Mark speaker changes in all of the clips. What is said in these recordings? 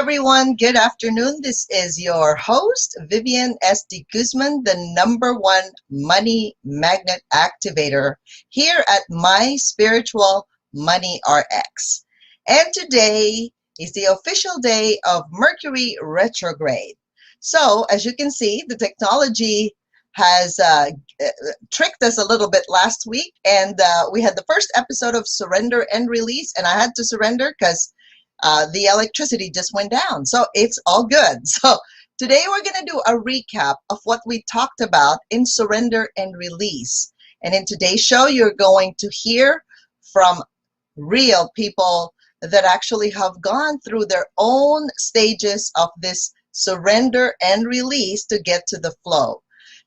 Speaker 1: everyone. Good afternoon. This is your host, Vivian S.D. Guzman, the #1 money magnet activator here at My Spiritual Money RX. And today is the official day of Mercury retrograde. So, as you can see, the technology has tricked us a little bit last week, and we had the first episode of Surrender and Release, and I had to surrender because the electricity just went down. So it's all good. So today we're going to do a recap of what we talked about in Surrender and Release. And in today's show, you're going to hear from real people that actually have gone through their own stages of this surrender and release to get to the flow.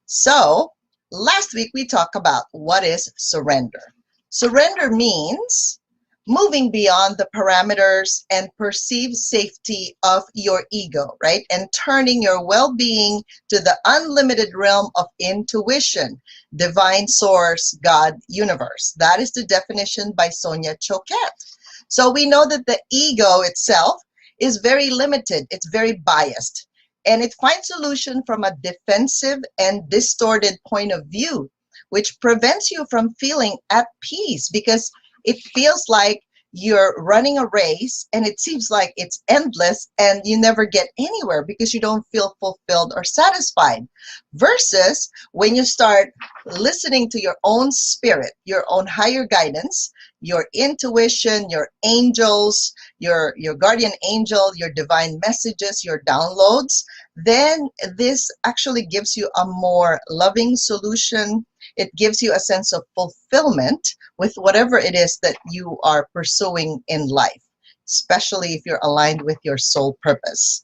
Speaker 1: So last week we talked about what is surrender. Surrender means moving beyond the parameters and perceived safety of your ego, right? And turning your well-being to the unlimited realm of intuition, divine source, God, universe. That is the definition by Sonia Choquette. So we know that the ego itself is very limited. It's very biased. And it finds solution from a defensive and distorted point of view, which prevents you from feeling at peace because it feels like you're running a race and it seems like it's endless and you never get anywhere because you don't feel fulfilled or satisfied. Versus when you start listening to your own spirit, your own higher guidance, your intuition, your angels, your guardian angel, your divine messages, your downloads, then this actually gives you a more loving solution. It gives you a sense of fulfillment with whatever it is that you are pursuing in life, especially if you're aligned with your soul purpose.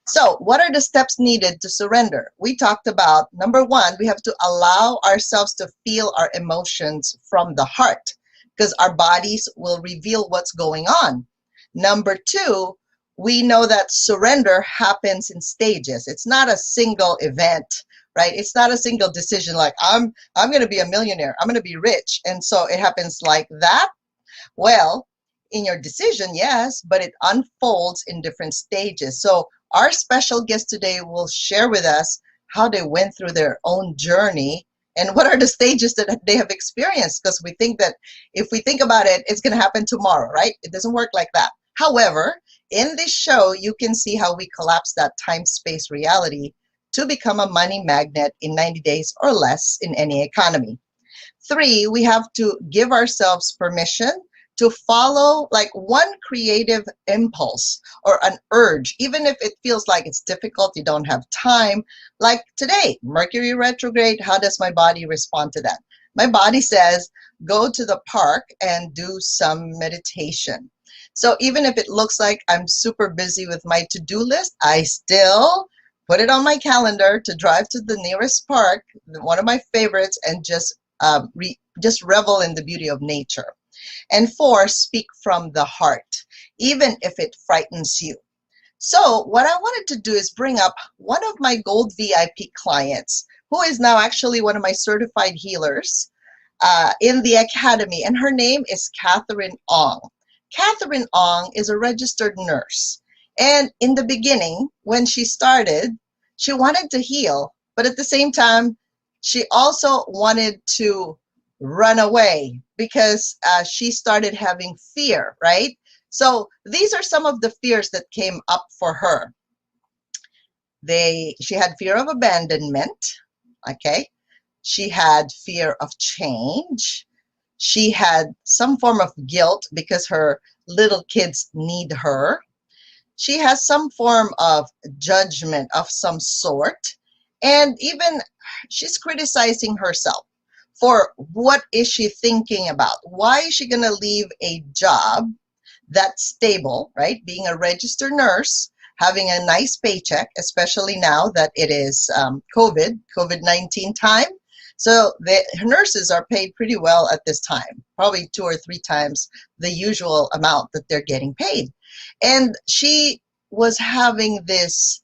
Speaker 1: So what are the steps needed to surrender? We talked about, #1, we have to allow ourselves to feel our emotions from the heart because our bodies will reveal what's going on. #2, we know that surrender happens in stages. It's not a single event, right? It's not a single decision like I'm going to be a millionaire, I'm going to be rich, and so it happens like that. Well, in your decision, yes, but it unfolds in different stages. So our special guest today will share with us how they went through their own journey and what are the stages that they have experienced, because we think that if we think about it, it's going to happen tomorrow, right? It doesn't work like that. However, in this show, you can see how we collapse that time-space reality to become a money magnet in 90 days or less in any economy. 3, we have to give ourselves permission to follow like one creative impulse or an urge, even if it feels like it's difficult, you don't have time. Like today, Mercury retrograde, how does my body respond to that? My body says, go to the park and do some meditation. So even if it looks like I'm super busy with my to-do list, I still put it on my calendar to drive to the nearest park, one of my favorites, and just revel in the beauty of nature. And 4, speak from the heart, even if it frightens you. So what I wanted to do is bring up one of my gold VIP clients, who is now actually one of my certified healers in the academy, and her name is Catherine Ong. Catherine Ong is a registered nurse. And in the beginning, when she started, she wanted to heal, but at the same time, she also wanted to run away because she started having fear, right? So these are some of the fears that came up for her. She had fear of abandonment, okay? She had fear of change. She had some form of guilt because her little kids need her. She has some form of judgment of some sort. And even she's criticizing herself for what is she thinking about? Why is she going to leave a job that's stable, right? Being a registered nurse, having a nice paycheck, especially now that it is COVID-19 time. So the nurses are paid pretty well at this time, probably 2 or 3 times the usual amount that they're getting paid. And she was having this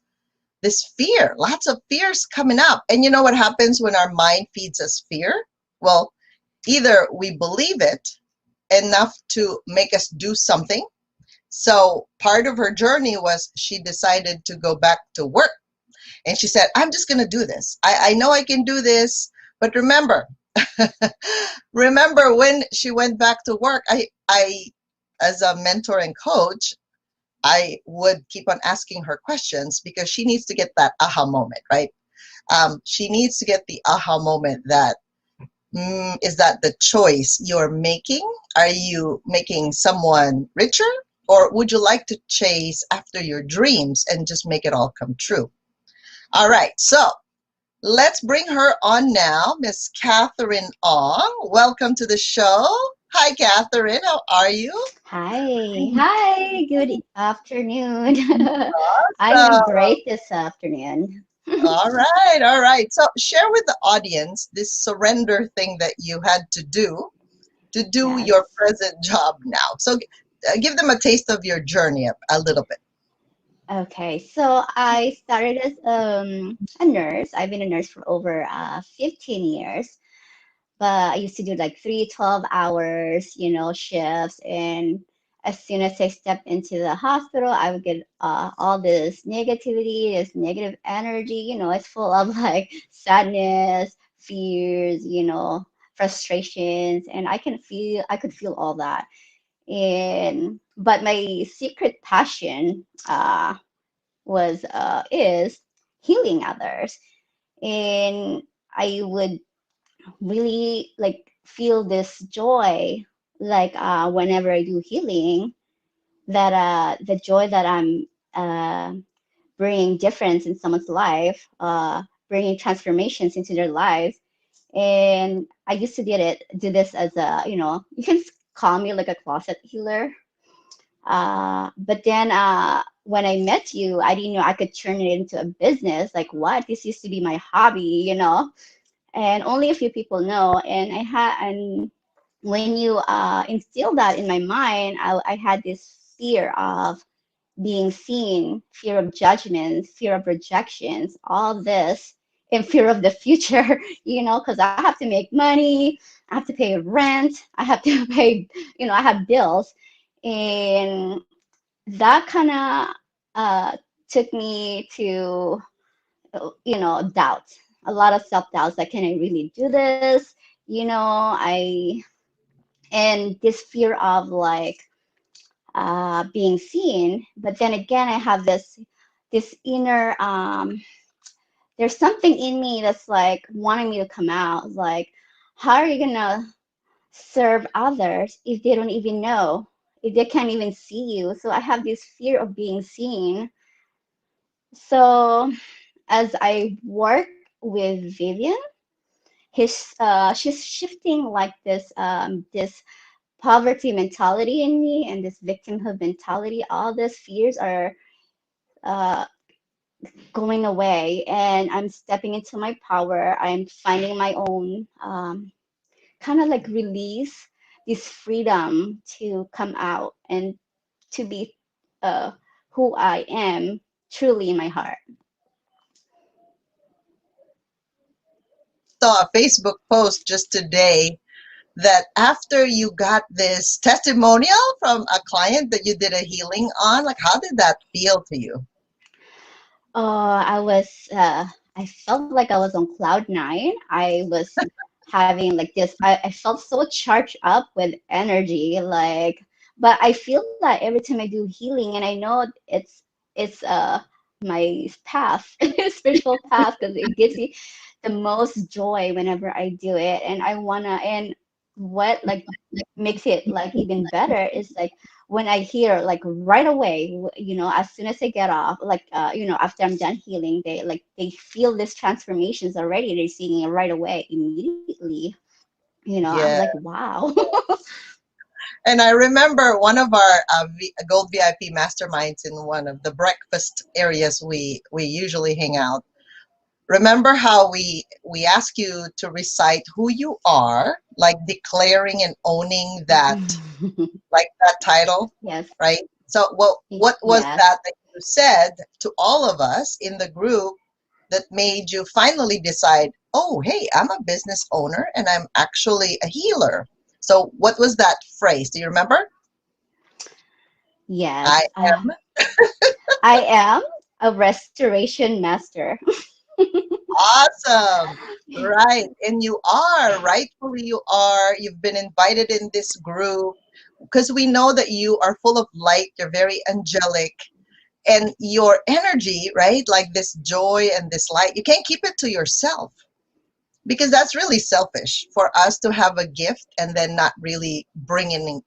Speaker 1: fear, lots of fears coming up. And you know what happens when our mind feeds us fear? Well, either we believe it enough to make us do something, So part of her journey was she decided to go back to work. And she said, I'm just going to do this. I know I can do this. But remember, remember when she went back to work, as a mentor and coach, I would keep on asking her questions because she needs to get that aha moment, right? She needs to get the aha moment that is that the choice you're making? Are you making someone richer? Or would you like to chase after your dreams and just make it all come true? All right, so let's bring her on now, Miss Catherine Ong. Welcome to the show. Hi, Catherine. How are you?
Speaker 2: Hi, hi, good afternoon. I am
Speaker 1: So,
Speaker 2: great this afternoon.
Speaker 1: all right, all right. So share with the audience this surrender thing that you had to do your
Speaker 2: Yes.
Speaker 1: present job now. So give them a taste of your journey a little bit.
Speaker 2: Okay, so I started as a nurse. I've been a nurse for over 15 years, but I used to do like 3 12 hours, shifts. And as soon as I stepped into the hospital, I would get all this negativity, this negative energy, it's full of like sadness, fears, frustrations, and I could feel all that. And but my secret passion was is healing others. And I would really like feel this joy like whenever I do healing, that the joy that I'm uh, bringing difference in someone's life, bringing transformations into their lives. And I used to do this as a, you can call me like a closet healer. But then when I met you, I didn't know I could turn it into a business. Like, what? This used to be my hobby. And only a few people know. And when you instill that in my mind, I had this fear of being seen, fear of judgment, fear of rejections, all this, and fear of the future, because I have to make money, I have to pay rent, I have to pay, I have bills. And that kind of took me to, doubt, a lot of self doubts. Like, can I really do this? And this fear of like being seen. But then again, I have this inner there's something in me that's like wanting me to come out. Like, how are you gonna serve others if they don't even know, if they can't even see you? So I have this fear of being seen. So as I work with Vivian, she's shifting like this poverty mentality in me and this victimhood mentality. All these fears are uh, going away, and I'm stepping into my power. I'm finding my own kind of like release, this freedom to come out and to be uh, who I am truly in my heart.
Speaker 1: Saw a Facebook post just today that after you got this testimonial from a client that you did a healing on, like how did that feel to you?
Speaker 2: Oh, I felt like I was on cloud nine. I was having like this, I felt so charged up with energy, like, but I feel that every time I do healing, and I know it's my path, spiritual path, because it gives me the most joy whenever I do it. And and what like makes it like even better is like when I hear like right away, as soon as I get off, like, after I'm done healing, they feel this transformations already. They're seeing it right away, immediately. I was
Speaker 1: Yeah.
Speaker 2: like, wow.
Speaker 1: And I remember one of our Gold VIP masterminds in one of the breakfast areas we usually hang out. Remember how we ask you to recite who you are, like declaring and owning that, like that title,
Speaker 2: Yes,
Speaker 1: right? So, well, what was
Speaker 2: yes.
Speaker 1: that you said to all of us in the group that made you finally decide, oh, hey, I'm a business owner and I'm actually a healer? So, what was that phrase? Do you remember? I
Speaker 2: Yes,
Speaker 1: am.
Speaker 2: I am a restoration master.
Speaker 1: Awesome. Right. And you are, rightfully you are. You've been invited in this group because we know that you are full of light. You're very angelic. And your energy, right? Like this joy and this light, you can't keep it to yourself because that's really selfish for us to have a gift and then not really bringing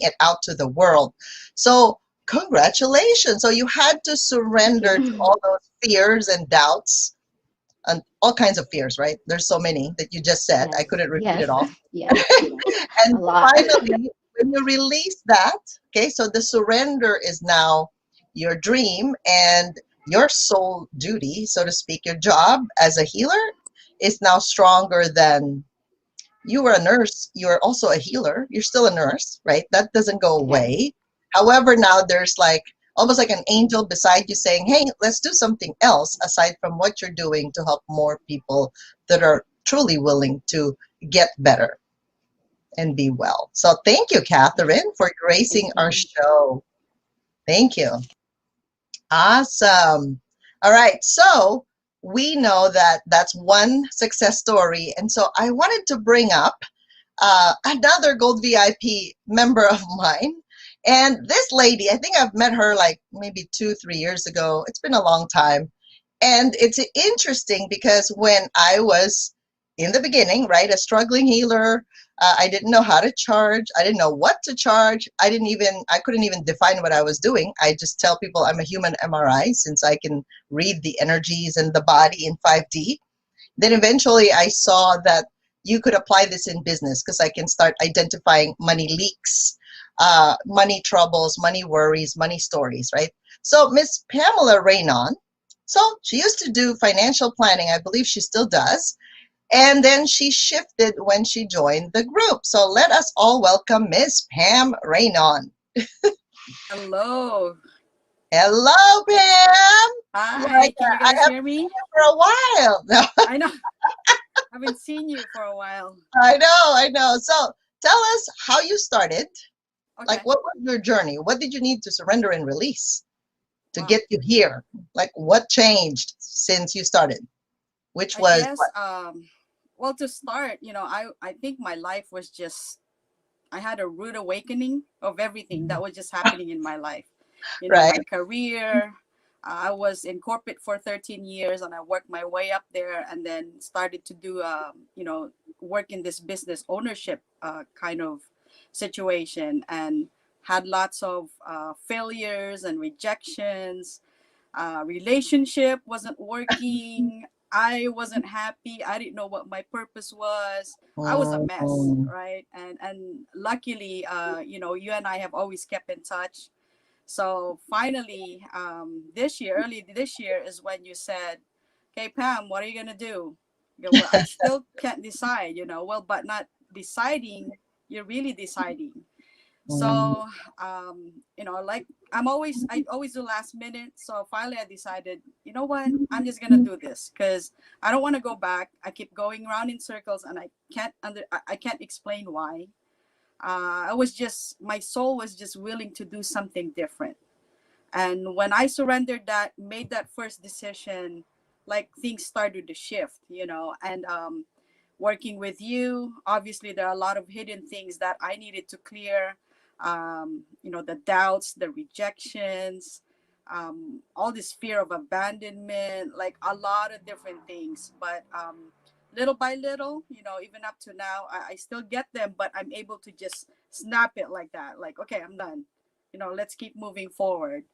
Speaker 1: it out to the world. So congratulations. So you had to
Speaker 2: Thank
Speaker 1: surrender to
Speaker 2: you.
Speaker 1: all those fears and doubts and all kinds of fears, right? There's so many that you just said. I
Speaker 2: Yes,
Speaker 1: couldn't repeat it
Speaker 2: yes,
Speaker 1: all.
Speaker 2: yes, a
Speaker 1: And
Speaker 2: lot.
Speaker 1: finally, when you release that, okay, so the surrender is now your dream and your soul duty, so to speak, your job as a healer is now stronger than you were a nurse, you're also a healer, you're still a nurse, right? That doesn't go
Speaker 2: Yes,
Speaker 1: away. However, now there's like almost like an angel beside you saying, hey, let's do something else aside from what you're doing to help more people that are truly willing to get better and be well. So thank you,
Speaker 2: yes.
Speaker 1: Catherine, for gracing
Speaker 2: Thank
Speaker 1: our
Speaker 2: you.
Speaker 1: show. Thank you. Awesome. All right. So we know that that's one success story. And so I wanted to bring up another Gold VIP member of mine. And this lady, I think I've met her like maybe 2, 3 years ago. It's been a long time. And it's interesting because when I was in the beginning, right, a struggling healer, I didn't know how to charge. I didn't know what to charge. I couldn't even define what I was doing. I just tell people I'm a human MRI since I can read the energies and the body in 5D. Then eventually I saw that you could apply this in business because I can start identifying money leaks, money troubles, money worries, money stories, right? So Miss Pamela Raynon, so she used to do financial planning. I believe she still does. And then she shifted when she joined the group. So let us all welcome Miss Pam Raynon.
Speaker 3: Hello.
Speaker 1: Hello, Pam.
Speaker 3: Hi.
Speaker 1: Like
Speaker 3: Can you
Speaker 1: I
Speaker 3: guys
Speaker 1: haven't
Speaker 3: hear
Speaker 1: seen
Speaker 3: me?
Speaker 1: you for a while. No,
Speaker 3: I know. Haven't seen you for a while.
Speaker 1: I know, I know. So tell us how you started. Like,
Speaker 3: Okay.
Speaker 1: what was your journey? What did you need to surrender and release to
Speaker 3: Wow.
Speaker 1: get you here? Like, what changed since you started? Which
Speaker 3: I
Speaker 1: was
Speaker 3: guess
Speaker 1: what?
Speaker 3: well, to start, I think my life was just I had a rude awakening of everything that was just happening in my life.
Speaker 1: Right?
Speaker 3: My career. I was in corporate for 13 years and I worked my way up there and then started to do, work in this business ownership kind of situation and had lots of failures and rejections. Relationship wasn't working. I wasn't happy. I didn't know what my purpose was. I was a mess,
Speaker 1: Mm,
Speaker 3: right? And luckily, you and I have always kept in touch. So finally, this year, early this year, is when you said, "Okay, Pam, what are you gonna do?" You go, well, I still can't decide. Well, but not deciding. You're really deciding.
Speaker 1: mm,
Speaker 3: So, like I always do last minute. So finally, I decided, you know what? I'm just gonna do this because I don't want to go back. I keep going around in circles, and I can't explain why. I was just my soul was just willing to do something different. And when I surrendered that, made that first decision, like things started to shift, and working with you, obviously there are a lot of hidden things that I needed to clear. The doubts, the rejections, all this fear of abandonment, like a lot of different things. But little by little, even up to now, I still get them, but I'm able to just snap it like that. Like, okay, I'm done. Let's keep moving forward.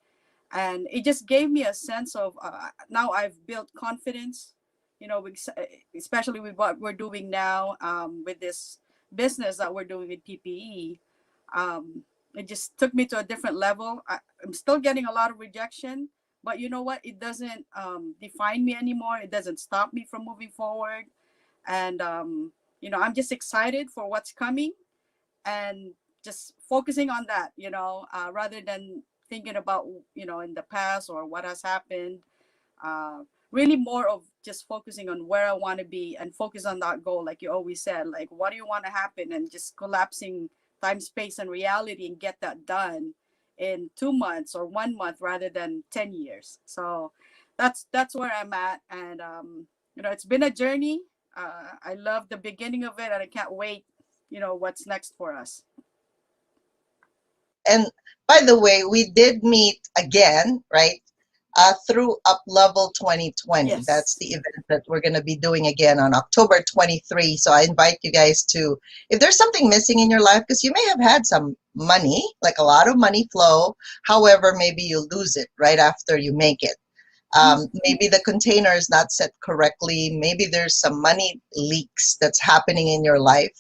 Speaker 3: And it just gave me a sense of now I've built confidence, especially with what we're doing now, with this business that we're doing with PPE. It just took me to a different level. I'm still getting a lot of rejection, but you know what? It doesn't define me anymore. It doesn't stop me from moving forward. And I'm just excited for what's coming and just focusing on that, rather than thinking about, in the past or what has happened. uh, Really more of just focusing on where I want to be and focus on that goal, like you always said, like what do you want to happen, and just collapsing time, space, and reality and get that done in 2 months or 1 month rather than 10 years. So that's where I'm at. And it's been a journey. I love the beginning of it, and I can't wait, what's next for us.
Speaker 1: And by the way, we did meet again, right? Through Up Level 2020. That's
Speaker 3: Yes.
Speaker 1: the event that we're going to be doing again on October 23. So I invite you guys to, if there's something missing in your life, because you may have had some money, like a lot of money flow. However, maybe you lose it right after you make it. Maybe the container is not set correctly. Maybe there's some money leaks that's happening in your life.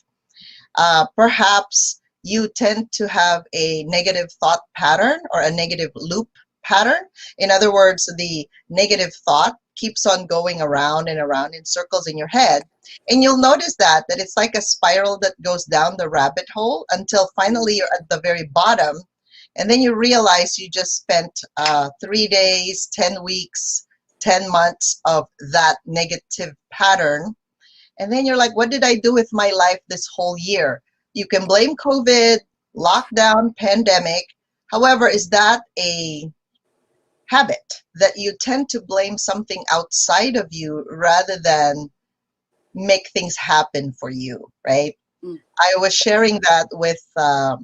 Speaker 1: Perhaps you tend to have a negative thought pattern or a negative loop pattern. In other words, the negative thought keeps on going around and around in circles in your head. And you'll notice that it's like a spiral that goes down the rabbit hole until finally you're at the very bottom. And then you realize you just spent 3 days, 10 weeks, 10 months of that negative pattern. And then you're like, what did I do with my life this whole year? You can blame COVID, lockdown, pandemic. However, is that a habit that you tend to blame something outside of you rather than make things happen for you, right?
Speaker 3: Mm.
Speaker 1: I was sharing that with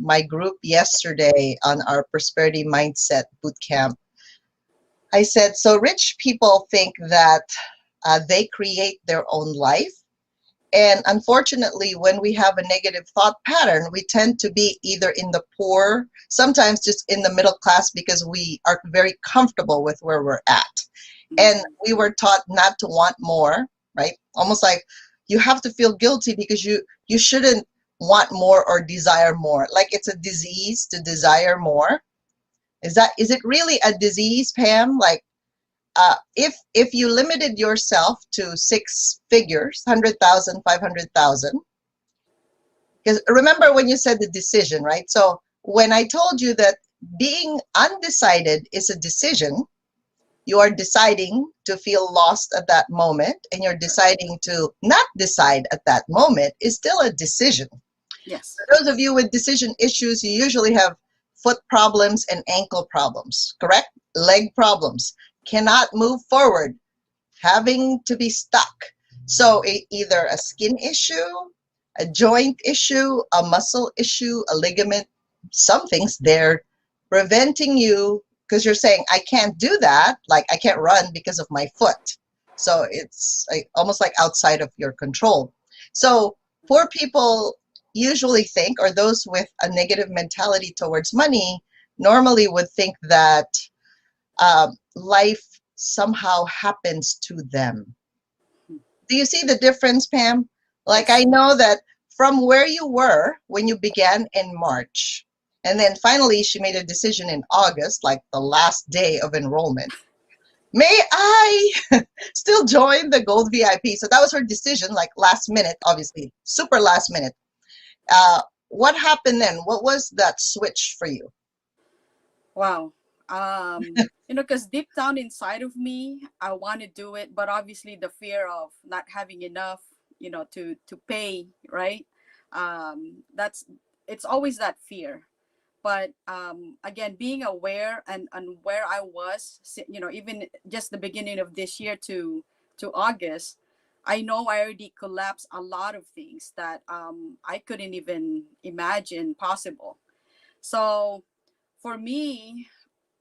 Speaker 1: my group yesterday on our Prosperity Mindset Bootcamp. I said, so rich people think that they create their own life. And unfortunately, when we have a negative thought pattern, we tend to be either in the poor, sometimes just in the middle class because we are very comfortable with where we're at. And we were taught not to want more, right? Almost like you have to feel guilty because you shouldn't want more or desire more. Like it's a disease to desire more. Is it really a disease, Pam? Like if you limited yourself to 6 figures, 100,000, 500,000, because remember when you said the decision, right? So when I told you that being undecided is a decision, you are deciding to feel lost at that moment, and you're deciding to not decide at that moment is still a decision.
Speaker 3: Yes.
Speaker 1: For those of you with decision issues, you usually have foot problems and ankle problems, correct? Leg problems, cannot move forward, having to be stuck. So either a skin issue, a joint issue, a muscle issue, a ligament, something's there preventing you because you're saying, I can't do that. Like I can't run because of my foot. So it's almost like outside of your control. So poor people usually think, or those with a negative mentality towards money normally would think that life somehow happens to them. Do you see the difference, Pam? Like I
Speaker 3: Yes.
Speaker 1: know that from where you were when you began in March, and then finally she made a decision in August, like the last day of enrollment. May I still join the Gold VIP? So that was her decision, like last minute, obviously, super last minute. What happened then? What was that switch for you?
Speaker 3: Wow. Because deep down inside of me, I want to do it, but obviously the fear of not having enough, to pay, right? That's it's always that fear. But again, being aware and where I was, even just the beginning of this year to August, I know I already collapsed a lot of things that I couldn't even imagine possible. So for me,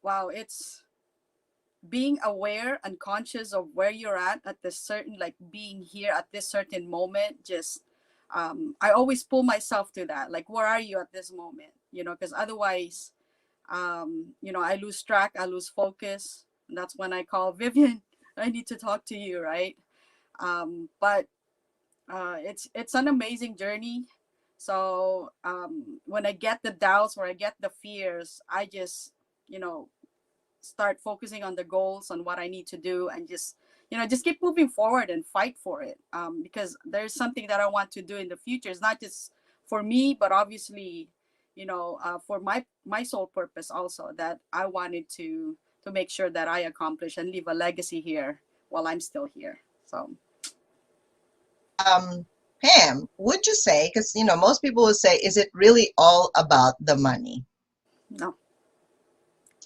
Speaker 3: wow, it's being aware and conscious of where you're at this certain, like being here at this certain moment. Just I always pull myself to that, like where are you at this moment, because otherwise I lose track, I lose focus, and that's when I call Vivian. I need to talk to you, right? But it's an amazing journey. So when I get the doubts or I get the fears, I just you know start focusing on the goals, on what I need to do, and just keep moving forward and fight for it. Because there's something that I want to do in the future. It's not just for me, but obviously, for my sole purpose also, that I wanted to make sure that I accomplish and leave a legacy here while I'm still here. So
Speaker 1: Pam, would you say, because most people would say, is it really all about the money?
Speaker 3: no.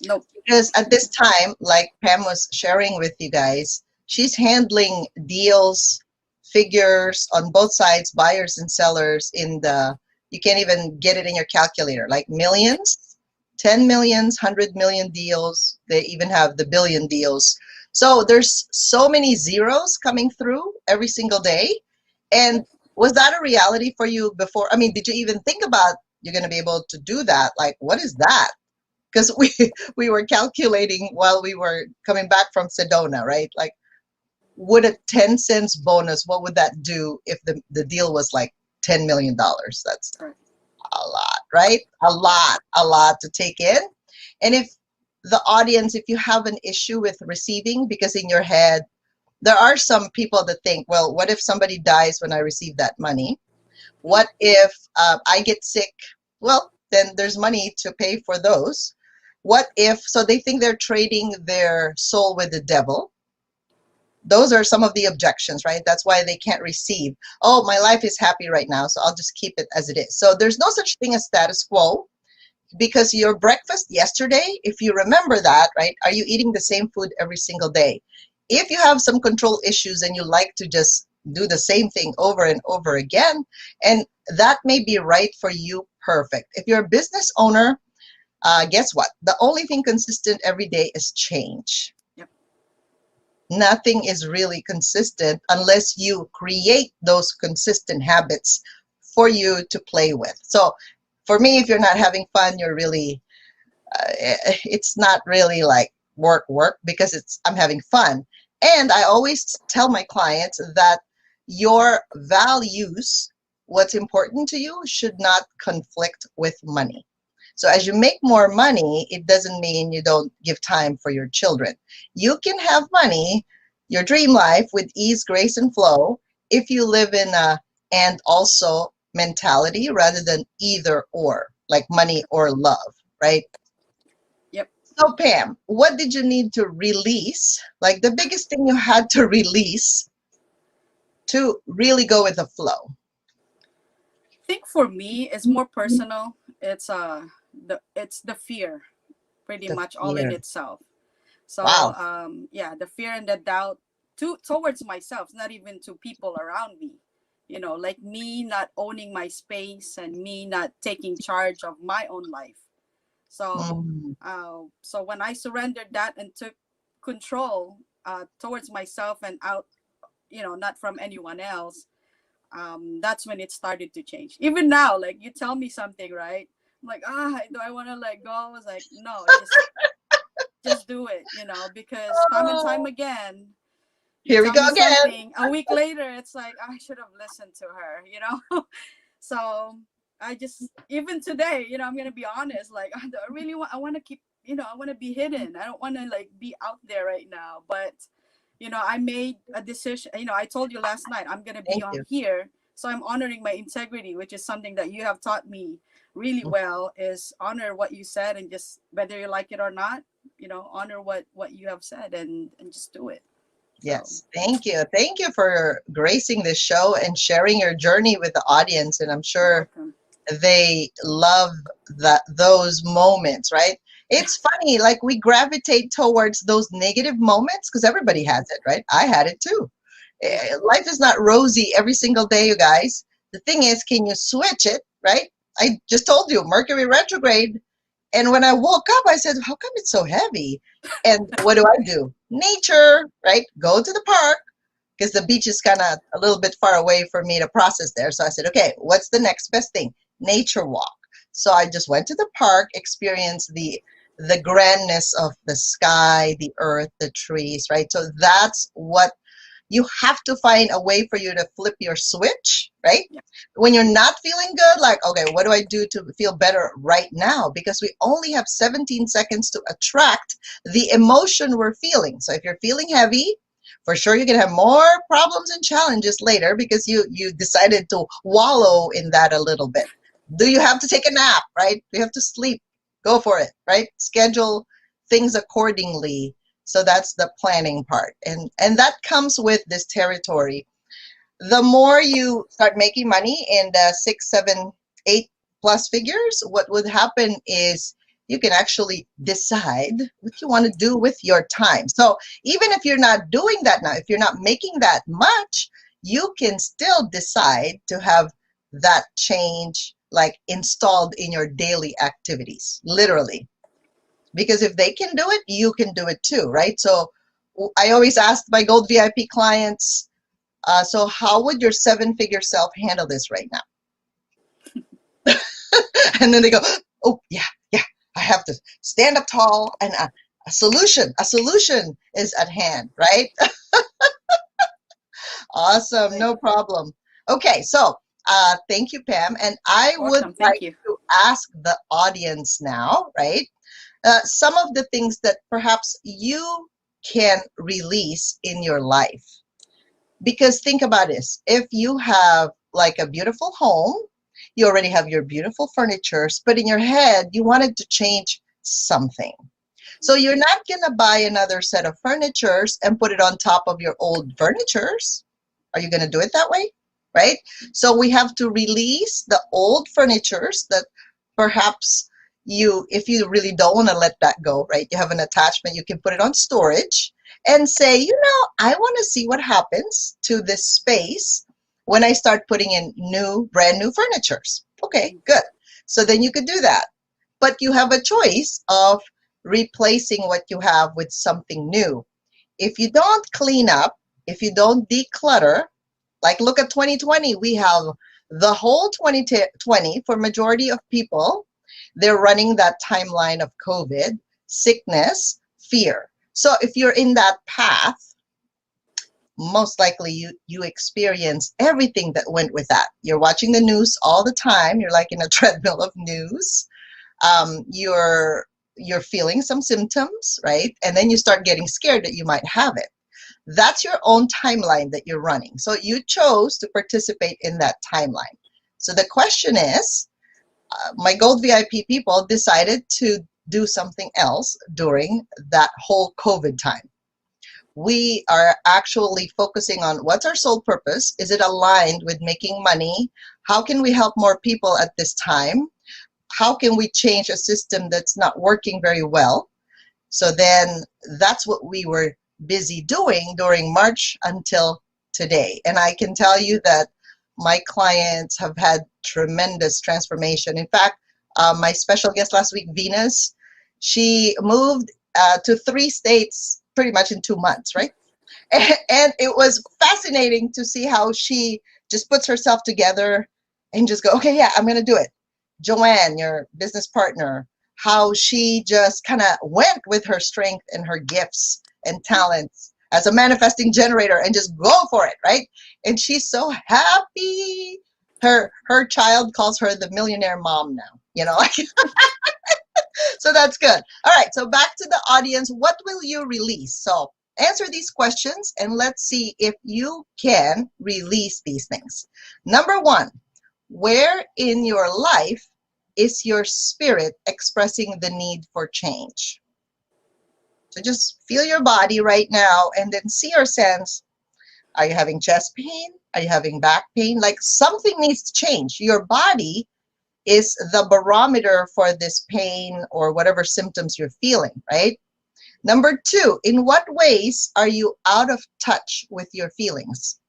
Speaker 3: Nope.
Speaker 1: Because at this time, like Pam was sharing with you guys, she's handling deals, figures on both sides, buyers and sellers in the, you can't even get it in your calculator, like
Speaker 3: Yep.
Speaker 1: millions, 10 millions, 100 million deals. They even have the billion deals. So there's so many zeros coming through every single day. And
Speaker 3: Yes.
Speaker 1: was that a reality for you before? I mean, did you even think about you're going to be able to do that? Like, what is that? Because we were calculating while we were coming back from Sedona, right? Like, would a 10 cents bonus, what would that do if the deal was like $10 million? That's
Speaker 3: Correct.
Speaker 1: a lot, right?
Speaker 3: Yep.
Speaker 1: A lot to take in. And if the audience, if you have an issue with receiving, because in your head, there are some people that think, well, what if somebody dies when I receive that money?
Speaker 3: Mm.
Speaker 1: What if I get sick? Well, then there's money to pay for those. What if, so they think they're trading their soul with the devil. Those are some of the objections, right? That's why they can't receive. Oh, my life is happy right now, so I'll just keep it as it is. So there's no such thing as status quo, because your breakfast yesterday, if you remember that, right? Are you eating the same food every single day? If you have some control issues and you like to just do the same thing over and over again, and that may be right for you, perfect. If you're a business owner, guess what? The only thing consistent every day is change.
Speaker 3: Yep.
Speaker 1: Nothing is really consistent unless you create those consistent habits for you to play with. So for me, if you're not having fun, you're really, it's not really like work because it's, I'm having fun. And I always tell my clients that your values, what's important to you, should not conflict with money. So as you make more money, it doesn't mean you don't give time for your children. You can have money, your dream life, with ease, grace, and flow, if you live in a and also mentality rather than either or, like money or love, right?
Speaker 3: Yep.
Speaker 1: So Pam, what did you need to release? Like the biggest thing you had to release to really go with the flow?
Speaker 3: I think for me, it's more personal. It's the fear, pretty
Speaker 1: The
Speaker 3: much all in
Speaker 1: fear.
Speaker 3: itself. So
Speaker 1: Wow.
Speaker 3: yeah, the fear and the doubt towards myself, not even to people around me. You know, like me not owning my space and me not taking charge of my own life. So,
Speaker 1: Mm,
Speaker 3: so when I surrendered that and took control towards myself and out, not from anyone else, that's when it started to change. Even now, like you tell me something, right? I'm like, do I want to let go? I was like, no, just do it, because time and time
Speaker 1: oh,
Speaker 3: again, you
Speaker 1: here we
Speaker 3: tell
Speaker 1: go
Speaker 3: me
Speaker 1: again.
Speaker 3: something, a week later, it's like, I should have listened to her. So I just, even today, I'm going to be honest, like, I really want, I want to keep, I want to be hidden. I don't want to like be out there right now. But, I made a decision, I told you last night, I'm going to be
Speaker 1: Thank
Speaker 3: on
Speaker 1: you.
Speaker 3: here. So I'm honoring my integrity, which is something that you have taught me really well, is honor what you said, and just whether you like it or not, honor what you have said, and just do it. So
Speaker 1: Yes, thank you. Thank you for gracing this show and sharing your journey with the audience. And I'm
Speaker 3: you're
Speaker 1: sure
Speaker 3: welcome.
Speaker 1: they love those moments, right? It's funny, like we gravitate towards those negative moments because everybody has it, right? I had it too.
Speaker 3: Yep.
Speaker 1: Life is not rosy every single day, you guys. The thing is, can you switch it, right? I just told you, Mercury retrograde. And when I woke up, I said, how come it's so heavy? And what do? Nature, right? Go to the park because the beach is kind of a little bit far away for me to process there. So I said, okay, what's the next best thing? Nature walk. So I just went to the park, experienced the grandness of the sky, the earth, the trees, right? So that's what you have to find a way for you to flip your switch, right?
Speaker 3: Yep.
Speaker 1: When you're not feeling good, like, okay, what do I do to feel better right now? Because we only have 17 seconds to attract the emotion we're feeling. So if you're feeling heavy, for sure you're gonna have more problems and challenges later because you decided to wallow in that a little bit. Do you have to take a nap, right? Do you have to sleep? Go for it, right? Schedule things accordingly. So that's the planning part. And that comes with this territory. The more you start making money in the 6, 7, 8 plus figures, what would happen is you can actually decide what you want to do with your time. So even if you're not doing that now, if you're not making that much, you can still decide to have that change like installed in your daily activities, literally. Because if they can do it, you can do it too, right? So I always ask my Gold VIP clients, so how would your seven-figure self handle this right now? And then they go, oh, yeah, yeah, I have to stand up tall, and a solution is at hand, right? Awesome,
Speaker 3: Right.
Speaker 1: no problem. Okay, so thank you, Pam. And I would
Speaker 3: Welcome. Thank
Speaker 1: like
Speaker 3: you.
Speaker 1: to ask the audience now, right? Some of the things that perhaps you can release in your life. Because think about this, if you have like a beautiful home, you already have your beautiful furniture, but in your head, you wanted to change something. So you're not going to buy another set of furnitures and put it on top of your old furnitures. Are you going to do it that way? Right? So we have to release the old furnitures that perhaps you, if you really don't want to let that go, right? You have an attachment, you can put it on storage and say, I want to see what happens to this space when I start putting in brand new furnitures. Okay, good. So then you could do that. But you have a choice of replacing what you have with something new. If you don't clean up, if you don't declutter, like look at 2020, we have the whole 2020 for majority of people, they're running that timeline of COVID, sickness, fear. So if you're in that path, most likely you experience everything that went with that. You're watching the news all the time. You're like in a treadmill of news. You're feeling some symptoms, right? And then you start getting scared that you might have it. That's your own timeline that you're running. So you chose to participate in that timeline. So the question is, my Gold VIP people decided to do something else during that whole COVID time. We are actually focusing on what's our sole purpose? Is it aligned with making money? How can we help more people at this time? How can we change a system that's not working very well? So then that's what we were busy doing during March until today. And I can tell you that my clients have had tremendous transformation. In fact, my special guest last week, Venus, she moved to 3 states pretty much in 2 months, right? And it was fascinating to see how she just puts herself together and just go, okay, yeah, I'm going to do it. Joanne, your business partner, how she just kind of went with her strength and her gifts and talents as a manifesting generator and just go for it, right? And she's so happy. Her child calls her the millionaire mom now, like so that's good. All right, so back to the audience. What will you release? So answer these questions and let's see if you can release these things. Number 1, where in your life is your spirit expressing the need for change? So just feel your body right now and then see or sense, are you having chest pain? Are you having back pain? Like something needs to change. Your body is the barometer for this pain or whatever symptoms you're feeling, right? Number 2, in what ways are you out of touch with your feelings?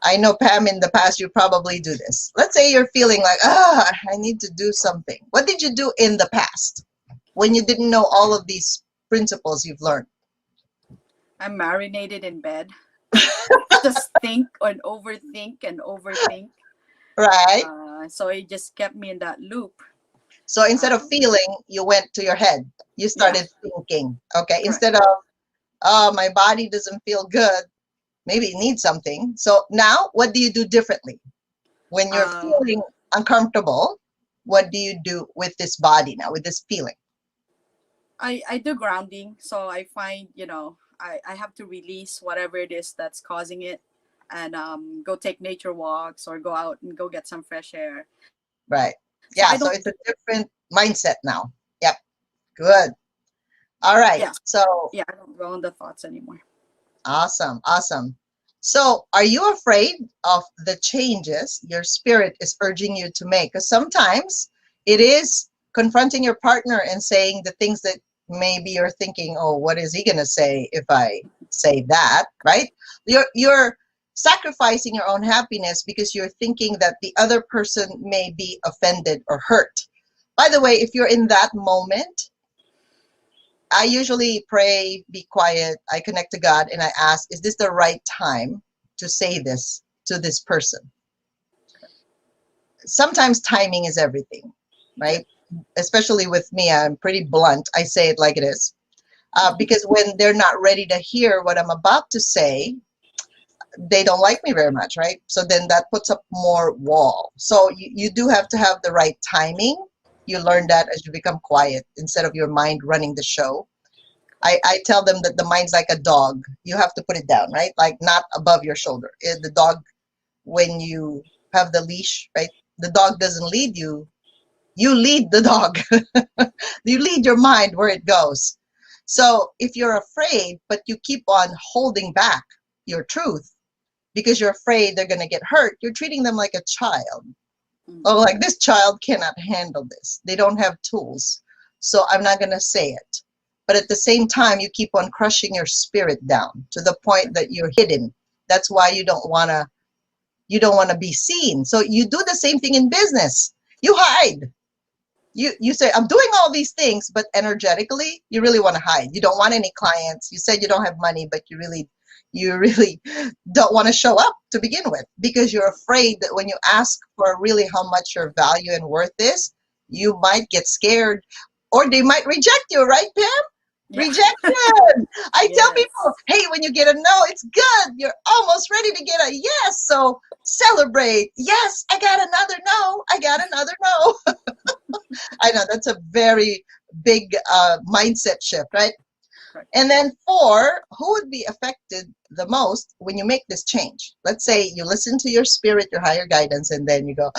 Speaker 1: I know, Pam, in the past, you probably do this. Let's say you're feeling like, I need to do something. What did you do in the past when you didn't know all of these principles you've learned?
Speaker 3: I'm marinated in bed. Just think and overthink.
Speaker 1: Right?
Speaker 3: So it just kept me in that loop.
Speaker 1: So instead of feeling, you went to your head. You
Speaker 3: Yeah,
Speaker 1: started thinking. Okay?
Speaker 3: correct.
Speaker 1: Instead of, my body doesn't feel good, maybe it needs something. So now, what do you do differently? When you're feeling uncomfortable, what do you do with this body now, with this feeling?
Speaker 3: I do grounding. So I find, I have to release whatever it is that's causing it and go take nature walks or go out and go get some fresh air.
Speaker 1: Right.
Speaker 3: So I don't,
Speaker 1: Yeah, so it's a different mindset now. Yep. Good. All right.
Speaker 3: yeah,
Speaker 1: So
Speaker 3: yeah, I don't dwell on the thoughts anymore.
Speaker 1: awesome. Awesome. So are you afraid of the changes your spirit is urging you to make? Because sometimes It is confronting your partner and saying the things that maybe you're thinking, oh, what is he going to say if I say that, right? You're sacrificing your own happiness because you're thinking that the other person may be offended or hurt. By the way, if you're in that moment, I usually pray, be quiet, I connect to God, and I ask, is this the right time to say this to this person? Sometimes timing is everything,
Speaker 3: Yep.
Speaker 1: right? Especially with me, I'm pretty blunt. I say it like it is. Because when they're not ready to hear what I'm about to say, they don't like me very much, right? So then that puts up more wall. So you do have to have the right timing. You learn that as you become quiet instead of your mind running the show. I tell them that the mind's like a dog. You have to put it down, right? Like not above your shoulder. The dog, when you have the leash, right? The dog doesn't lead you. You lead the dog. You lead your mind where it goes. So if you're afraid, but you keep on holding back your truth because you're afraid they're going to get hurt, you're treating them like a child. Oh, like this child cannot handle this. They don't have tools. So I'm not going to say it. But at the same time, you keep on crushing your spirit down to the point that you're hidden. That's why you don't want to be seen. So you do the same thing in business. You hide. You say, I'm doing all these things, but energetically, you really want to hide. You don't want any clients. You said you don't have money, but you really don't want to show up to begin with because you're afraid that when you ask for really how much your value and worth is, you might get scared or they might reject you, right, Pam?
Speaker 3: Yeah.
Speaker 1: Rejection. I tell
Speaker 3: Yes.
Speaker 1: people, hey, when you get a no, it's good. You're almost ready to get a yes. So celebrate. Yes, I got another no. I got another no. I know that's a very big mindset shift, right?
Speaker 3: Correct.
Speaker 1: And then 4, who would be affected the most when you make this change? Let's say you listen to your spirit, your higher guidance, and then you go,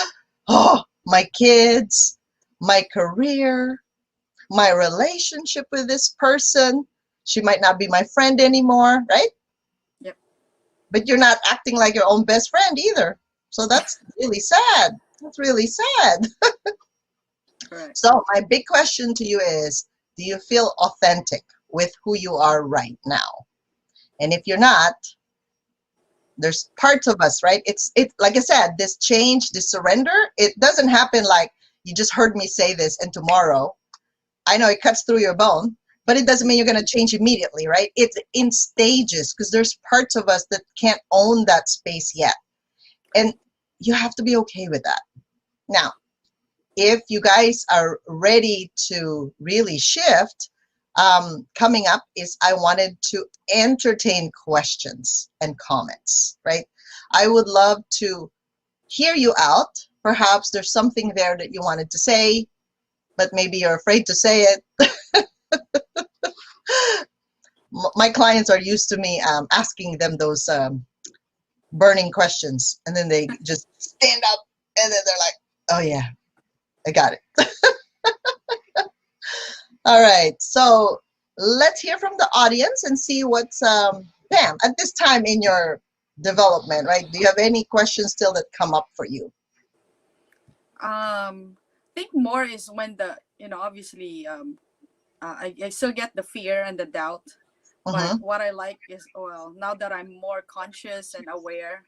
Speaker 1: oh, my kids, my career, my relationship with this person. She might not be my friend anymore, right?
Speaker 3: Yep.
Speaker 1: But you're not acting like your own best friend either. So that's really sad. That's really sad.
Speaker 3: Correct.
Speaker 1: So my big question to you is, do you feel authentic with who you are right now? And if you're not, there's parts of us, right? It's like I said, this change, this surrender, it doesn't happen like you just heard me say this and tomorrow. I know it cuts through your bone, but it doesn't mean you're going to change immediately, right? It's in stages because there's parts of us that can't own that space yet. And you have to be okay with that. Now, if you guys are ready to really shift, coming up is I wanted to entertain questions and comments, right? I would love to hear you out. Perhaps there's something there that you wanted to say, but maybe you're afraid to say it. My clients are used to me asking them those burning questions, and then they just stand up, and then they're like, oh yeah, I got it. All right, so let's hear from the audience and see what's Pam, at this time in your development, right? Do you have any questions still that come up for you?
Speaker 3: Think more is when obviously I still get the fear and the doubt, but
Speaker 1: Mm-hmm,
Speaker 3: what I like is, well, now that I'm more conscious and aware,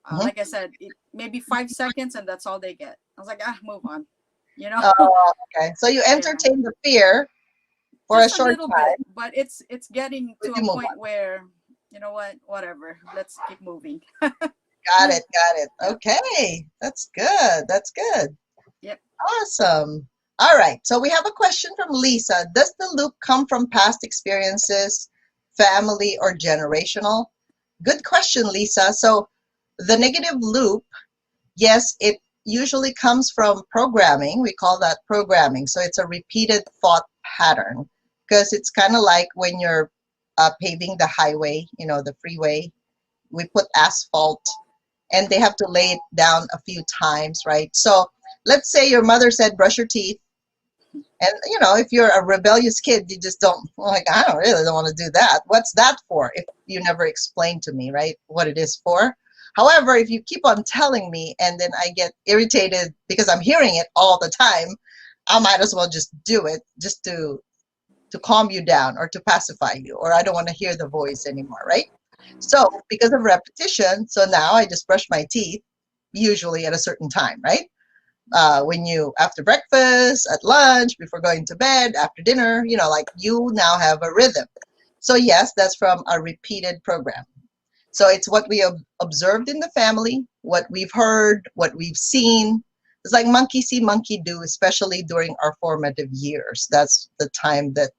Speaker 1: mm-hmm.
Speaker 3: like I said, it maybe 5 seconds and that's all they get. I was like, move on, you know.
Speaker 1: Okay, so you
Speaker 3: Yeah,
Speaker 1: entertain the fear for a
Speaker 3: just a
Speaker 1: short
Speaker 3: little bit,
Speaker 1: time,
Speaker 3: but it's getting
Speaker 1: but
Speaker 3: to
Speaker 1: you
Speaker 3: a
Speaker 1: move
Speaker 3: point
Speaker 1: on.
Speaker 3: where, you know what, whatever, let's keep moving.
Speaker 1: Got it, got it.
Speaker 3: Yeah.
Speaker 1: Okay, that's good. That's good.
Speaker 3: Yep.
Speaker 1: Awesome. All right, so we have a question from Lisa. Does the loop come from past experiences, family, or generational? Good question, Lisa. So the negative loop, yes, it usually comes from programming. We call that programming. So it's a repeated thought pattern because it's kind of like when you're paving the highway, the freeway, we put asphalt and they have to lay it down a few times, right? So let's say your mother said, brush your teeth. And, if you're a rebellious kid, you just don't, like, I don't want to do that. What's that for? If you never explain to me, right, what it is for. However, if you keep on telling me and then I get irritated because I'm hearing it all the time, I might as well just do it just to calm you down or to pacify you, or I don't want to hear the voice anymore, right? So because of repetition, so now I just brush my teeth usually at a certain time, right? When you after breakfast, at lunch, before going to bed, after dinner, like you now have a rhythm. So yes, that's from a repeated program. So it's what we have observed in the family, what we've heard, what we've seen. It's like monkey see, monkey do, especially during our formative years. That's the time that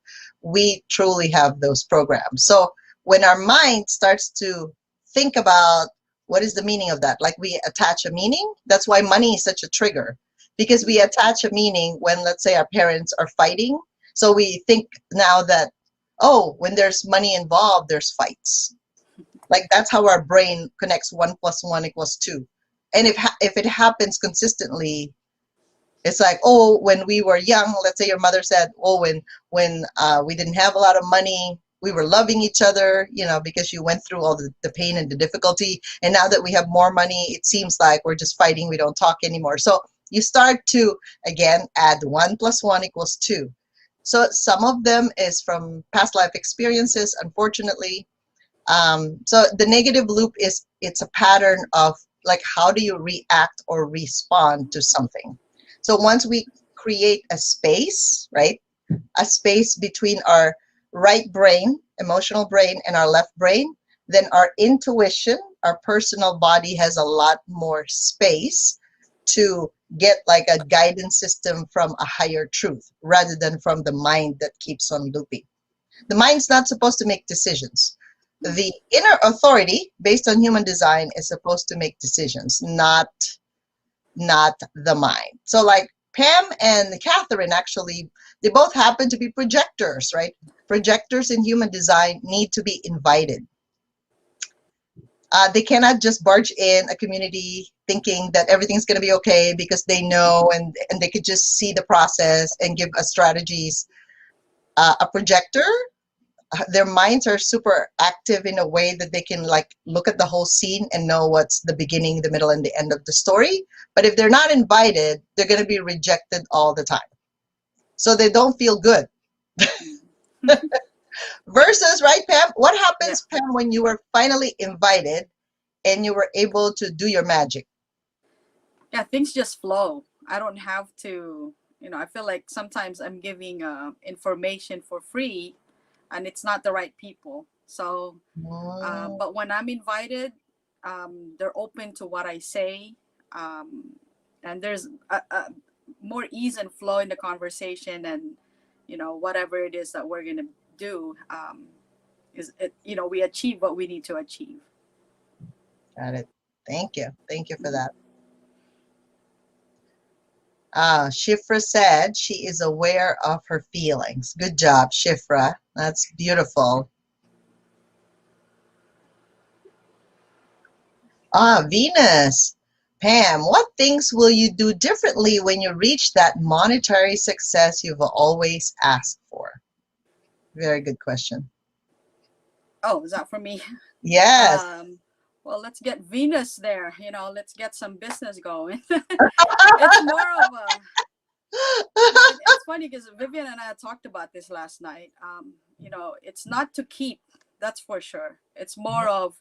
Speaker 1: we truly have those programs. So when our mind starts to think about what is the meaning of that, like we attach a meaning, that's why money is such a trigger, because we attach a meaning when, let's say, our parents are fighting. So we think now that, oh, when there's money involved, there's fights. Like that's how our brain connects 1 + 1 = 2. And if it happens consistently, it's like, oh, when we were young, let's say your mother said, oh, when we didn't have a lot of money, we were loving each other, because you went through all the pain and the difficulty. And now that we have more money, it seems like we're just fighting. We don't talk anymore. So you start to, again, add 1 + 1 = 2. So some of them is from past life experiences, unfortunately. So the negative loop is, it's a pattern of like, how do you react or respond to something? So once we create a space, right? A space between our right brain, emotional brain, and our left brain, then our intuition, our personal body has a lot more space to get like a guidance system from a higher truth rather than from the mind that keeps on looping. The mind's not supposed to make decisions. The inner authority, based on human design, is supposed to make decisions, not the mind. So like Pam and Catherine, actually, they both happen to be projectors, right? Projectors in human design need to be invited. They cannot just barge in a community thinking that everything's going to be okay because they know and they could just see the process and give us strategies. A projector, their minds are super active in a way that they can like look at the whole scene and know what's the beginning, the middle, and the end of the story. But if they're not invited, they're going to be rejected all the time. So they don't feel good. Versus, right, Pam? What happens,
Speaker 3: Yeah.
Speaker 1: Pam, when you were finally invited and you were able to do your magic?
Speaker 3: Yeah, things just flow. I don't have to, I feel like sometimes I'm giving information for free and it's not the right people. So,
Speaker 1: Mm,
Speaker 3: but when I'm invited, they're open to what I say. And there's a more ease and flow in the conversation, and, whatever it is that we're going to do, is it, we achieve what we need to achieve.
Speaker 1: got it. Thank you. Thank you for
Speaker 3: Mhm.
Speaker 1: that. Shifra said she is aware of her feelings. Good job, Shifra. That's beautiful. Venus. Pam, what things will you do differently when you reach that monetary success you've always asked for? Very good question.
Speaker 3: Oh, is that for me?
Speaker 1: Yes.
Speaker 3: Um, well, let's get Venus there. Let's get some business going. It's more of a, it's funny because Vivian and I talked about this last night. It's not to keep, that's for sure. It's more of,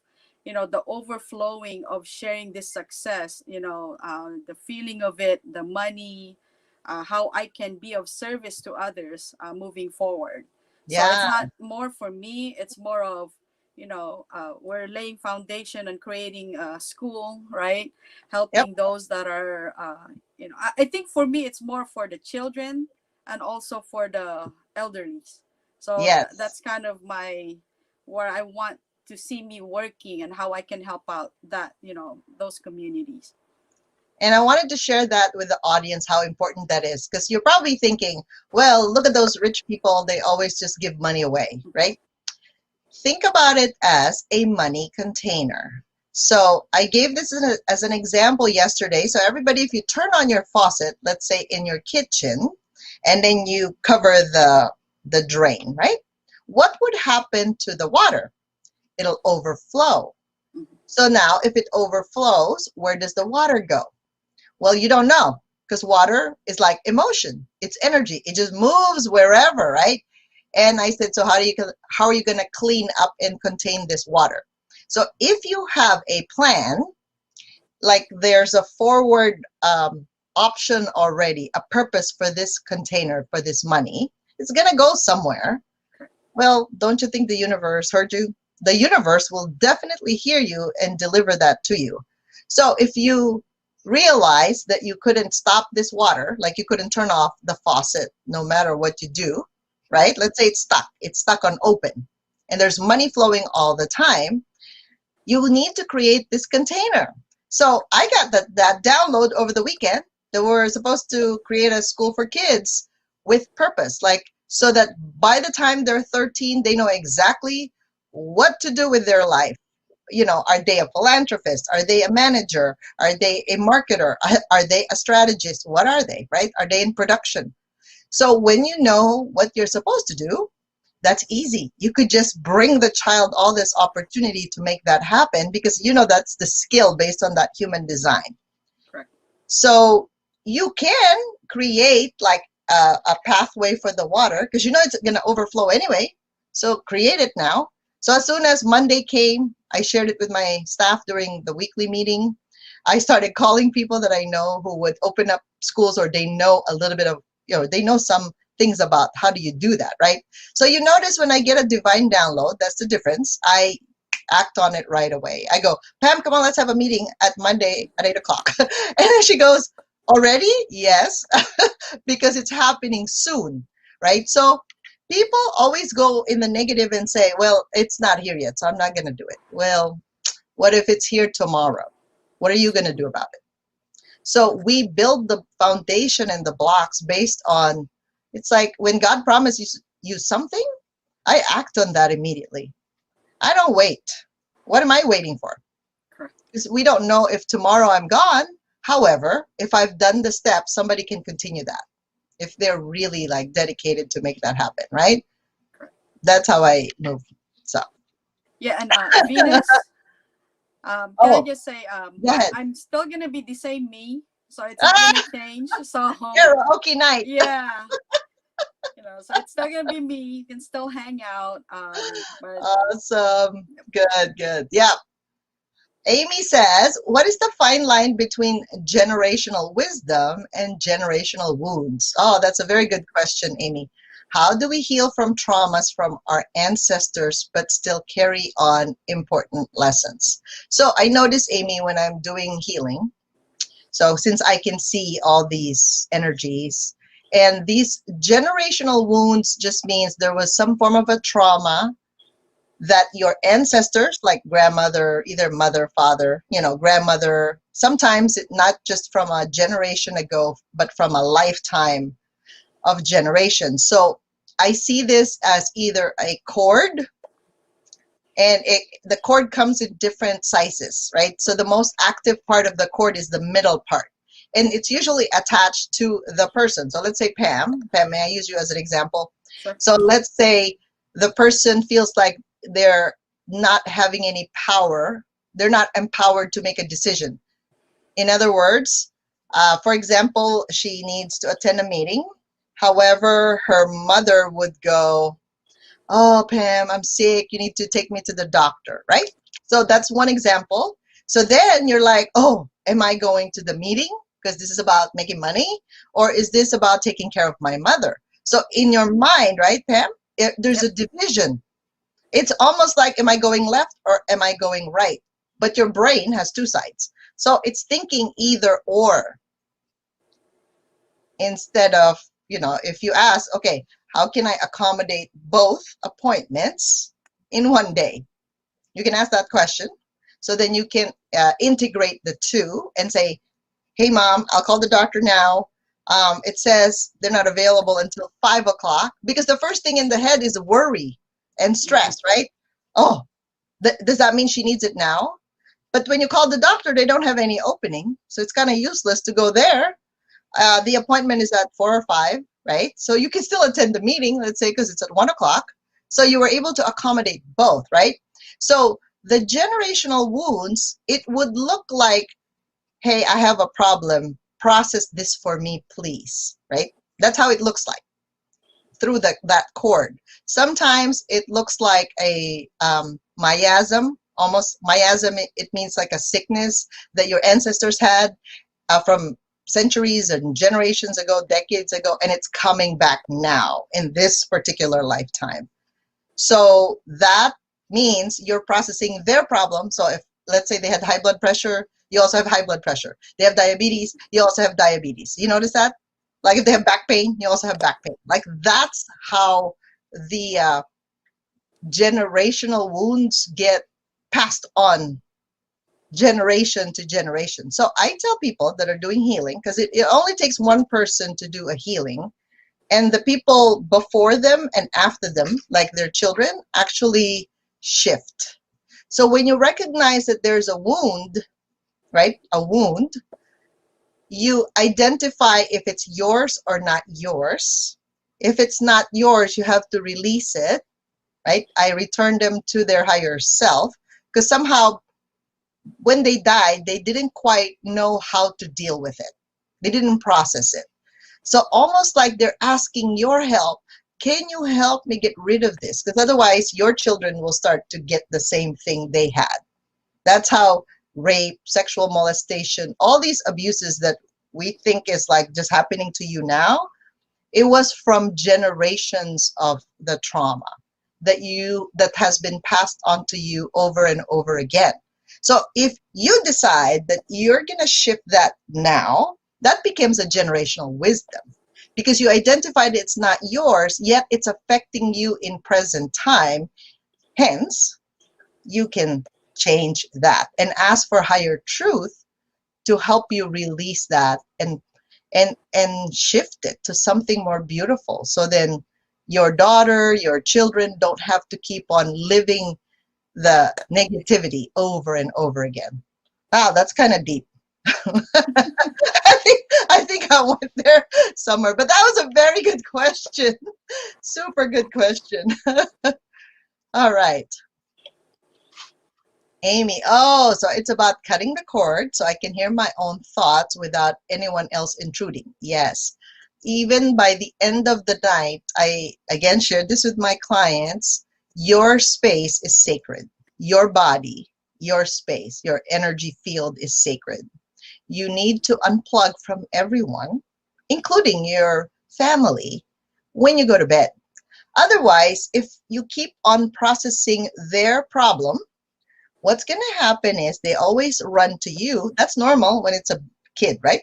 Speaker 3: the overflowing of sharing this success, the feeling of it, the money, how I can be of service to others moving forward. So it's
Speaker 1: Yeah.
Speaker 3: not more for me, it's more of, we're laying foundation and creating a school, right?
Speaker 1: Yep.
Speaker 3: Helping those that are, I think for me, it's more for the children and also for the elderly. So
Speaker 1: Yes.
Speaker 3: that's kind of where I want to see me working and how I can help out that, those communities.
Speaker 1: And I wanted to share that with the audience, how important that is, because you're probably thinking, well, look at those rich people. They always just give money away, right? Think about it as a money container. So I gave this as an example yesterday. So everybody, if you turn on your faucet, let's say in your kitchen, and then you cover the drain, right? What would happen to the water? It'll overflow.
Speaker 3: Mhm.
Speaker 1: So now if it overflows, where does the water go? Well, you don't know because water is like emotion. It's energy. It just moves wherever, right? And I said, so how are you going to clean up and contain this water? So if you have a plan, like there's a forward option already, a purpose for this container, for this money, it's going to go somewhere. Well, don't you think the universe heard you? The universe will definitely hear you and deliver that to you. So if you realize that you couldn't stop this water, like you couldn't turn off the faucet no matter what you do, right? Let's say it's stuck on open, and there's money flowing all the time. You need to create this container. So I got that download over the weekend that we're supposed to create a school for kids with purpose, like so that by the time they're 13, they know exactly what to do with their life. You know, are they a philanthropist? Are they a manager? Are they a marketer? Are they a strategist? What are they, right? Are they in production? So when you know what you're supposed to do, that's easy. You could just bring the child all this opportunity to make that happen, because you know that's the skill based on that human design.
Speaker 3: Correct.
Speaker 1: So you can create like a pathway for the water, because you know it's going to overflow anyway. So create it now. So as soon as Monday came, I shared it with my staff during the weekly meeting. I started calling people that I know who would open up schools, or they know a little bit of, you know, they know some things about how do you do that, right? So you notice when I get a divine download, that's the difference. I act on it right away. I go, Pam, come on, let's have a meeting at Monday at 8 o'clock. And then she goes, already? Yes, because it's happening soon, right? So people always go in the negative and say, well, it's not here yet, so I'm not going to do it. Well, what if it's here tomorrow? What are you going to do about it? So we build the foundation and the blocks based on, it's like when God promises you something, I act on that immediately. I don't wait. What am I waiting for? Because we don't know if tomorrow I'm gone. However, if I've done the steps, somebody can continue that if they're really like dedicated to make that happen, right? That's how I move. So
Speaker 3: yeah, and Venus, can I just say,
Speaker 1: go ahead.
Speaker 3: I'm still gonna be the same me, so it's not gonna change. So
Speaker 1: Karaoke night.
Speaker 3: Yeah, you know, so it's still gonna be me. You can still hang out. But
Speaker 1: Awesome. Good. Yeah. Amy says, what is the fine line between generational wisdom and generational wounds? Oh, that's a very good question, Amy. How do we heal from traumas from our ancestors but still carry on important lessons? So I notice, Amy, when I'm doing healing, so since I can see all these energies, and these generational wounds just means there was some form of a trauma that your ancestors, like grandmother, either mother, father, you know, grandmother, sometimes it not just from a generation ago, but from a lifetime of generations. So I see this as either a cord, and the cord comes in different sizes, right? So the most active part of the cord is the middle part, and it's usually attached to the person. So let's say Pam, may I use you as an example?
Speaker 3: Sure.
Speaker 1: So let's say the person feels like they're not having any power. They're not empowered to make a decision. In other words, for example, she needs to attend a meeting. However, her mother would go, oh, Pam, I'm sick. You need to take me to the doctor, right? So that's one example. So then you're like, oh, am I going to the meeting because this is about making money? Or is this about taking care of my mother? So in your mind, right, Pam, there's a division. It's almost like, am I going left or am I going right? But your brain has two sides. So it's thinking either or. Instead of, you know, if you ask, okay, how can I accommodate both appointments in one day? You can ask that question. So then you can integrate the two and say, hey, Mom, I'll call the doctor now. It says they're not available until 5 o'clock, because the first thing in the head is worry and stress, right? Oh, does that mean she needs it now? But when you call the doctor, they don't have any opening. So it's kind of useless to go there. The appointment is at 4 or 5, right? So you can still attend the meeting, let's say, because it's at 1 o'clock. So you were able to accommodate both, right? So the generational wounds, it would look like, hey, I have a problem. process this for me, please, right? That's how it looks like through that cord. Sometimes it looks like a miasm, almost miasm. It means like a sickness that your ancestors had from centuries and generations ago, decades ago, and it's coming back now in this particular lifetime. So that means you're processing their problem. So if, let's say, they had high blood pressure, you also have high blood pressure. They have diabetes, you also have diabetes. You notice that? Like if they have back pain, you also have back pain. Like that's how the generational wounds get passed on generation to generation. So I tell people that are doing healing, because it only takes one person to do a healing, and the people before them and after them, like their children, actually shift. So when you recognize that there's a wound, right, a wound, you identify if it's yours or not yours. If it's not yours, you have to release it, right? I return them to their higher self, because somehow when they died, they didn't quite know how to deal with it. They didn't process it. So almost like they're asking your help. Can you help me get rid of this? Because otherwise your children will start to get the same thing they had. That's how rape, sexual molestation, all these abuses that we think is like just happening to you now, it was from generations of the trauma that has been passed on to you over and over again. So if you decide that you're going to shift that now, that becomes a generational wisdom, because you identified it's not yours, yet it's affecting you in present time. Hence, you can change that and ask for higher truth to help you release that and shift it to something more beautiful. So then your daughter, your children don't have to keep on living the negativity over and over again. Wow, that's kind of deep. I think I went there somewhere, but that was a very good question. Super good question. All right. Amy, oh, so it's about cutting the cord so I can hear my own thoughts without anyone else intruding. Yes. Even by the end of the night, I again shared this with my clients. Your space is sacred. Your body, your space, your energy field is sacred. You need to unplug from everyone, including your family, when you go to bed. Otherwise, if you keep on processing their problem, what's going to happen is they always run to you. That's normal when it's a kid, right?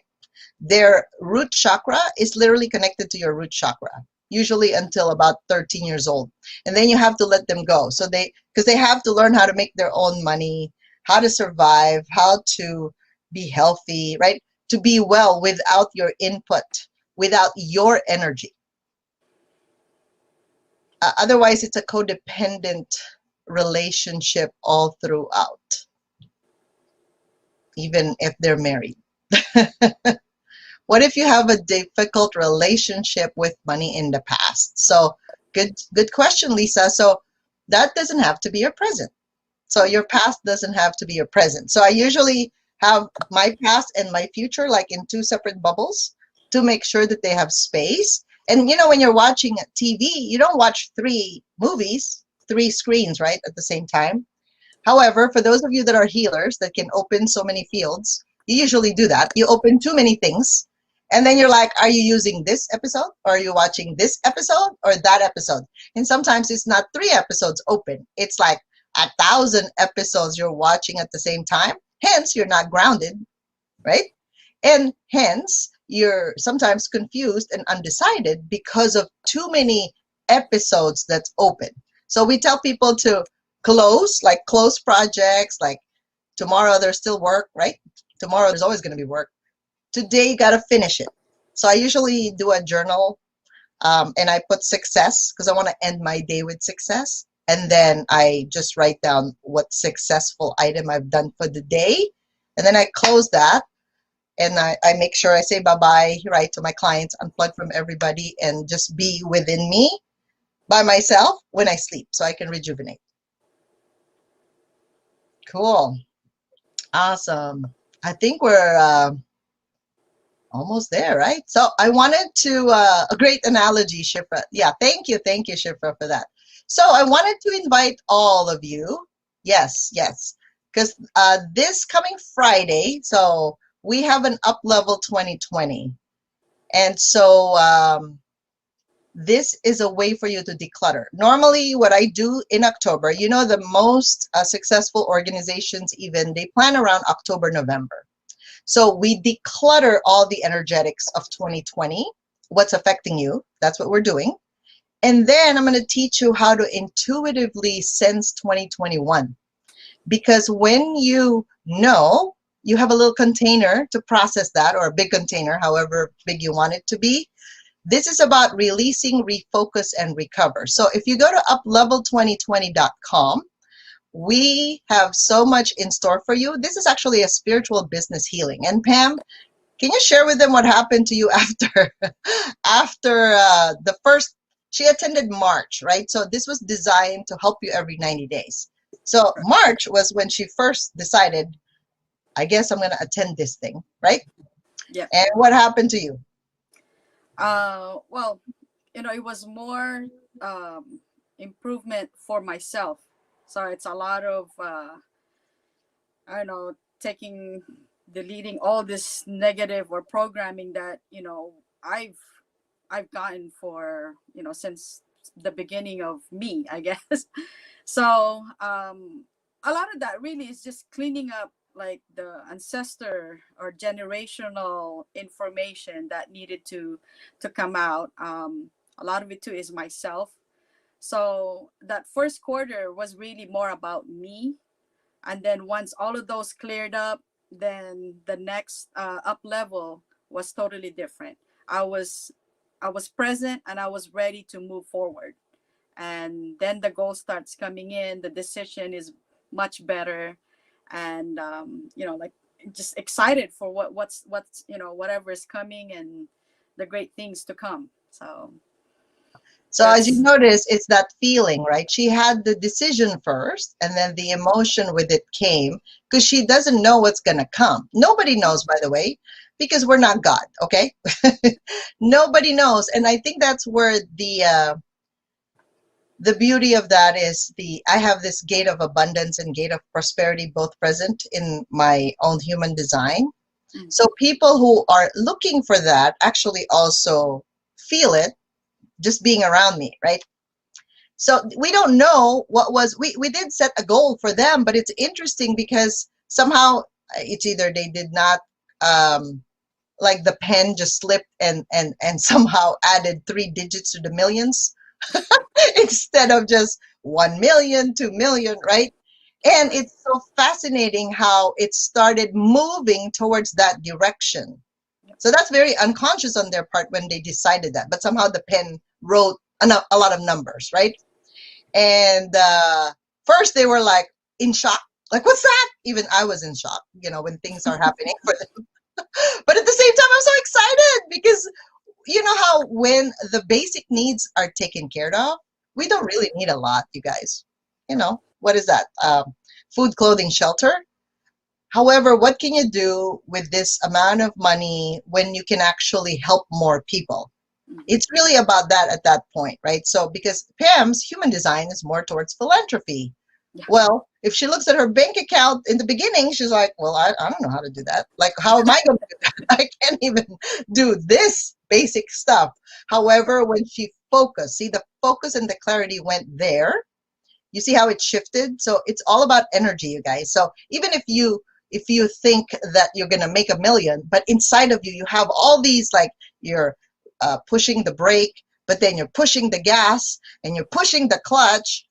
Speaker 1: Their root chakra is literally connected to your root chakra, usually until about 13 years old. And then you have to let them go. So because they have to learn how to make their own money, how to survive, how to be healthy, right? To be well without your input, without your energy. Otherwise, it's a codependent relationship all throughout, even if they're married. What if you have a difficult relationship with money in the past? So good question, Lisa. So that doesn't have to be your present. So your past doesn't have to be your present. So I usually have my past and my future like in two separate bubbles to make sure that they have space. And you know, when you're watching TV, you don't watch three movies, three screens, right, at the same time. However, for those of you that are healers that can open so many fields, you usually do that. You open too many things. And then you're like, are you using this episode? Or are you watching this episode or that episode? And sometimes it's not 3 episodes open. It's like 1,000 episodes you're watching at the same time. Hence, you're not grounded, right? And hence, you're sometimes confused and undecided because of too many episodes that's open. So we tell people to close projects, like tomorrow there's still work, right? Tomorrow there's always going to be work. Today you got to finish it. So I usually do a journal and I put success because I want to end my day with success. And then I just write down what successful item I've done for the day. And then I close that and I make sure I say bye-bye, right, to my clients, unplug from everybody and just be within me by myself when I sleep so I can rejuvenate. Cool. Awesome. I think we're Almost there, right? So I wanted to, a great analogy, Shifra. Yeah, thank you, Shifra, for that. So I wanted to invite all of you. Yes, yes, because this coming Friday, so we have an Up Level 2020. And so this is a way for you to declutter. Normally, what I do in October, you know, the most successful organizations, even they plan around October, November. So we declutter all the energetics of 2020, what's affecting you. That's what we're doing. And then I'm going to teach you how to intuitively sense 2021. Because when you you have a little container to process that, or a big container, however big you want it to be. This is about releasing, refocus, and recover. So if you go to uplevel2020.com, we have so much in store for you. This is actually a spiritual business healing. And Pam, can you share with them what happened to you after the first, she attended March, right? So this was designed to help you every 90 days. So March was when she first decided, I guess I'm going to attend this thing, right?
Speaker 3: Yeah.
Speaker 1: And what happened to you?
Speaker 3: Well, it was more improvement for myself. So it's a lot of I don't know, deleting all this negative or programming that I've gotten for since the beginning of me, I guess. So a lot of that really is just cleaning up like the ancestor or generational information that needed to come out. A lot of it too is myself. So that first quarter was really more about me, and then once all of those cleared up, then the next up level was totally different. I was present and I was ready to move forward, and then the goal starts coming in, the decision is much better, and like just excited for what's whatever is coming and the great things to come. So
Speaker 1: So as you
Speaker 3: that's
Speaker 1: notice, it's that feeling, right? She had the decision first, and then the emotion with it came because she doesn't know what's going to come. Nobody knows, by the way, because we're not God, okay? Nobody knows. And I think that's where the beauty of that is I have this gate of abundance and gate of prosperity both present in my own human design. So people who are looking for that actually also feel it just being around me, right? So we don't know what was, we did set a goal for them, but it's interesting because somehow it's either they did not, like the pen just slipped and somehow added 3 digits to the millions instead of just 1 million, 2 million, right? And
Speaker 3: right.
Speaker 1: it's so fascinating how it started moving towards that direction. So that's very unconscious on their part when they decided that, but somehow the pen wrote a lot of numbers, right? And first they were like in shock, like, what's that? Even I was in shock, when things are happening for them. But at the same time, I'm so excited because you know how when the basic needs are taken care of, we don't really need a lot, you guys. What is that? Food, clothing, shelter. However, what can you do with this amount of money when you can actually help more people? It's really about that at that point, right? So because Pam's human design is more towards philanthropy.
Speaker 3: Yeah.
Speaker 1: Well, if she looks at her bank account in the beginning, she's like, well, I don't know how to do that. Like, how am I going to do that? I can't even do this basic stuff. However, when she focused, see, the focus and the clarity went there. You see how it shifted? So it's all about energy, you guys. So even if you think that you're going to make 1 million, but inside of you, you have all these, like, you're pushing the brake, but then you're pushing the gas and you're pushing the clutch,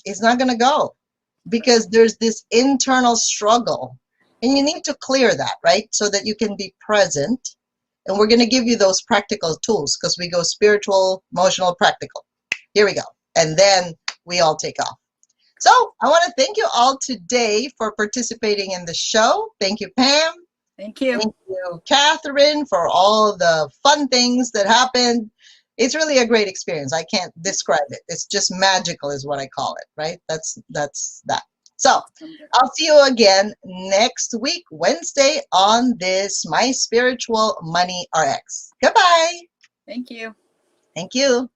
Speaker 1: it's not going to go because there's this internal struggle. And you need to clear that, right? So that you can be present. And we're going to give you those practical tools because we go spiritual, emotional, practical. Here we go. And then we all take off. So I want to thank you all today for participating in the show. Thank you, Pam.
Speaker 3: Thank you.
Speaker 1: Thank you, Catherine, for all the fun things that happened. It's really a great experience. I can't describe it. It's just magical is what I call it, right? That's that. So
Speaker 3: I'm good.
Speaker 1: I'll see you again next week, Wednesday, on this My Spiritual Money RX. Goodbye.
Speaker 3: Thank you.
Speaker 1: Thank you.